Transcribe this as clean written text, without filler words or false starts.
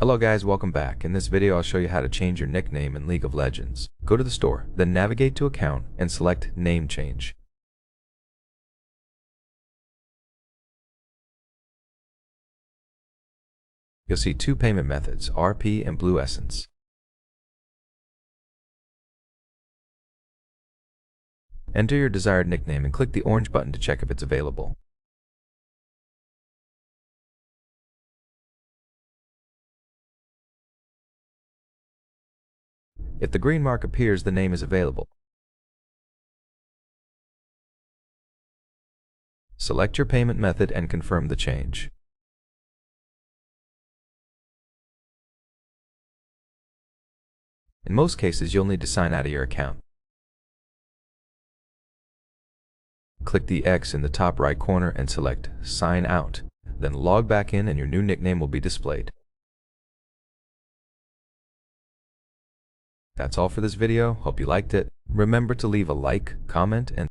Hello guys, welcome back. In this video I'll show you how to change your nickname in League of Legends. Go to the store, then navigate to account and select name change. You'll see two payment methods, RP and Blue Essence. Enter your desired nickname and click the orange button to check if it's available. If the green mark appears, the name is available. Select your payment method and confirm the change. In most cases, you'll need to sign out of your account. Click the X in the top right corner and select Sign Out. Then log back in and your new nickname will be displayed. That's all for this video. Hope you liked it. Remember to leave a like, comment, and